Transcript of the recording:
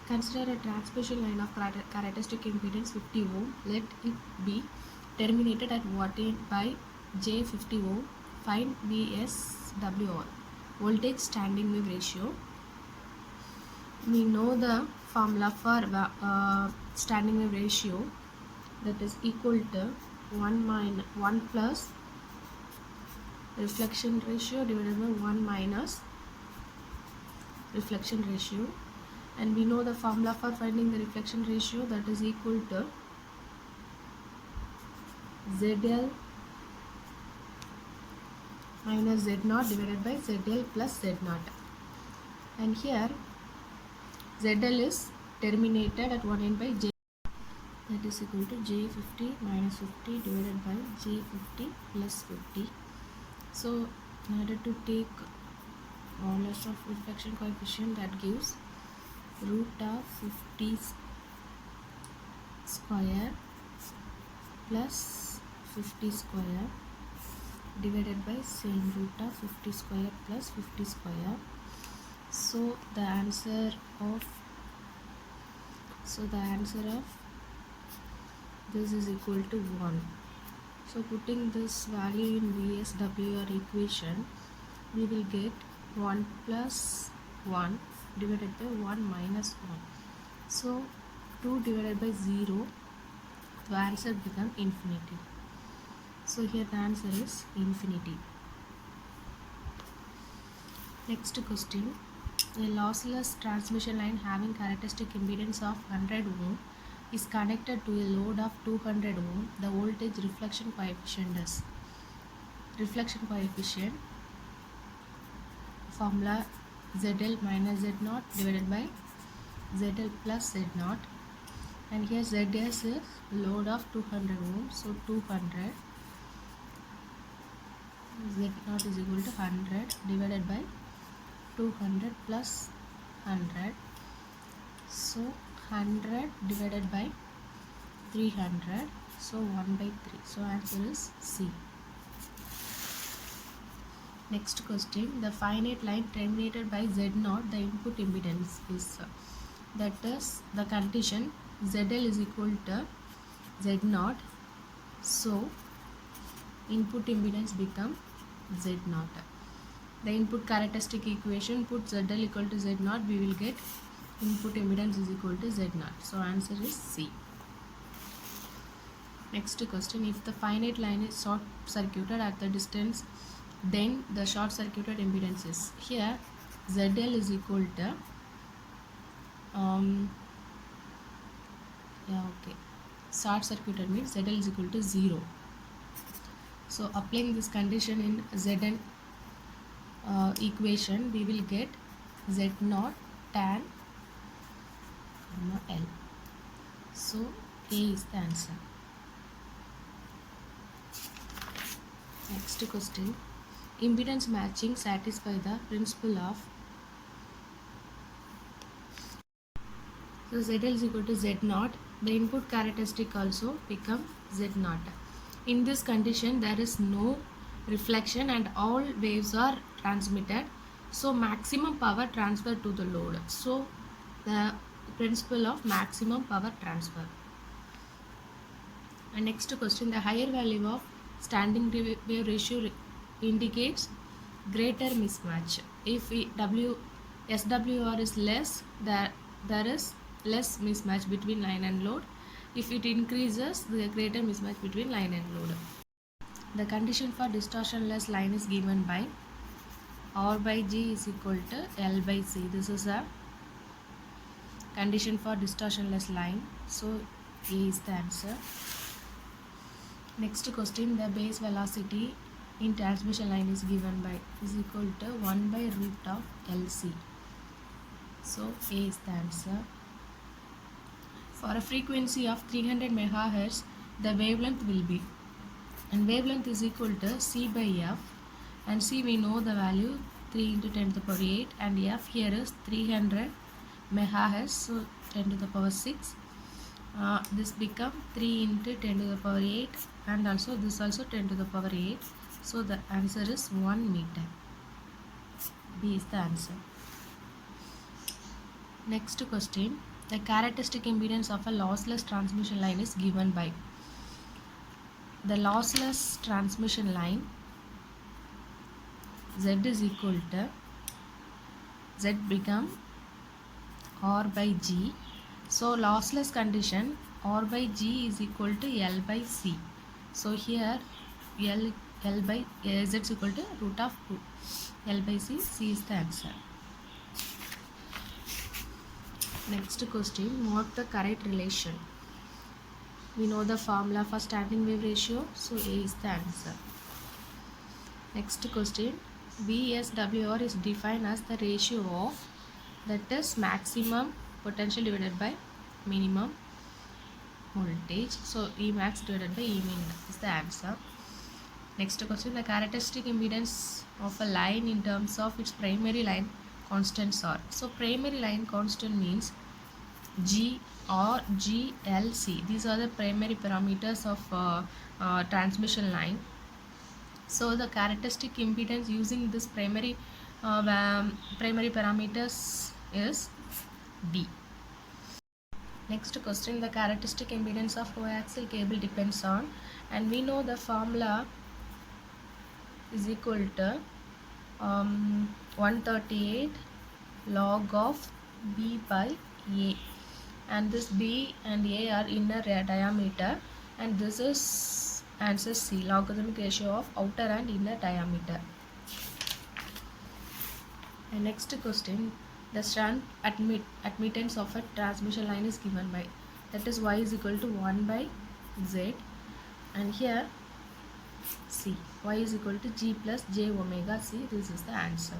Consider a transmission line of characteristic impedance 50 ohm. Let it be terminated at by J 50 ohm. Find VSWR, voltage standing wave ratio. We know the formula for standing wave ratio, that is equal to 1 plus reflection ratio divided by 1 minus reflection ratio, and we know the formula for finding the reflection ratio, that is equal to ZL minus Z0 divided by ZL plus Z0, and here ZL is terminated at one end by J, that is equal to J50 minus 50 divided by J50 plus 50. So in order to take modulus of reflection coefficient, that gives root of 50 square plus 50 square divided by same root of 50 square plus 50 square. So the answer of this is equal to 1. So putting this value in VSWR equation, we will get 1 plus 1 divided by 1 minus 1. So 2 divided by 0, the answer becomes infinity. So here the answer is infinity. Next question. A lossless transmission line having characteristic impedance of 100 ohm is connected to a load of 200 ohm. The voltage reflection coefficient is formula ZL minus Z0 divided by ZL plus Z0, and here ZS is load of 200 ohm, so 200, Z0 is equal to 100 divided by 200 plus 100, so 100 divided by 300, so 1 by 3. So answer is C. Next question. The finite line terminated by Z0, the input impedance is, that is the condition ZL is equal to Z0, so input impedance become Z0. The input characteristic equation, put ZL equal to Z0, we will get input impedance is equal to Z0. So answer is C. Next question. If the finite line is short circuited at the distance, then the short circuited impedance is, here ZL is equal to short circuited means ZL is equal to 0. So applying this condition in Zn equation, we will get Z0 tan L. So A is the answer. Next question. Impedance matching satisfy the principle of, so ZL is equal to Z0, the input characteristic also become Z0. In this condition, there is no reflection and all waves are transmitted, so maximum power transfer to the load. So the principle of maximum power transfer. And next question. The higher value of standing wave ratio indicates greater mismatch. If SWR is less, there is less mismatch between line and load. If it increases, the greater mismatch between line and load. The condition for distortionless line is given by R by G is equal to L by C. This is a condition for distortionless line. So A is the answer. Next question. The base velocity in transmission line is given by is equal to 1 by root of LC. So A is the answer. For a frequency of 300 MHz, the wavelength will be, and wavelength is equal to C by F, and C we know the value 3 into 10 to the power 8, and F here is 300 MHz, so 10 to the power 6. This become 3 into 10 to the power 8, and also this also 10 to the power 8. So the answer is 1 meter. B is the answer. Next question. The characteristic impedance of a lossless transmission line is given by the lossless transmission line. Z is equal to Z become R by G. So lossless condition, R by G is equal to L by C. So here L by Z is equal to root of 2. L by C. C is the answer. Next question, mark the correct relation. We know the formula for standing wave ratio, so A is the answer. Next question, VSWR is defined as the ratio of, that is maximum potential divided by minimum voltage. So E max divided by E min is the answer. Next question, the characteristic impedance of a line in terms of its primary line constants are. So primary line constant means G or GLC. These are the primary parameters of transmission line. So the characteristic impedance using this primary parameters is D. Next question, the characteristic impedance of coaxial cable depends on, and we know the formula is equal to 138 log of B by A, and this B and A are inner diameter, and this is answer C, logarithmic ratio of outer and inner diameter. And next question, the strand admittance of a transmission line is given by, that is Y is equal to 1 by Z, and here C, Y is equal to G plus J omega C. This is the answer.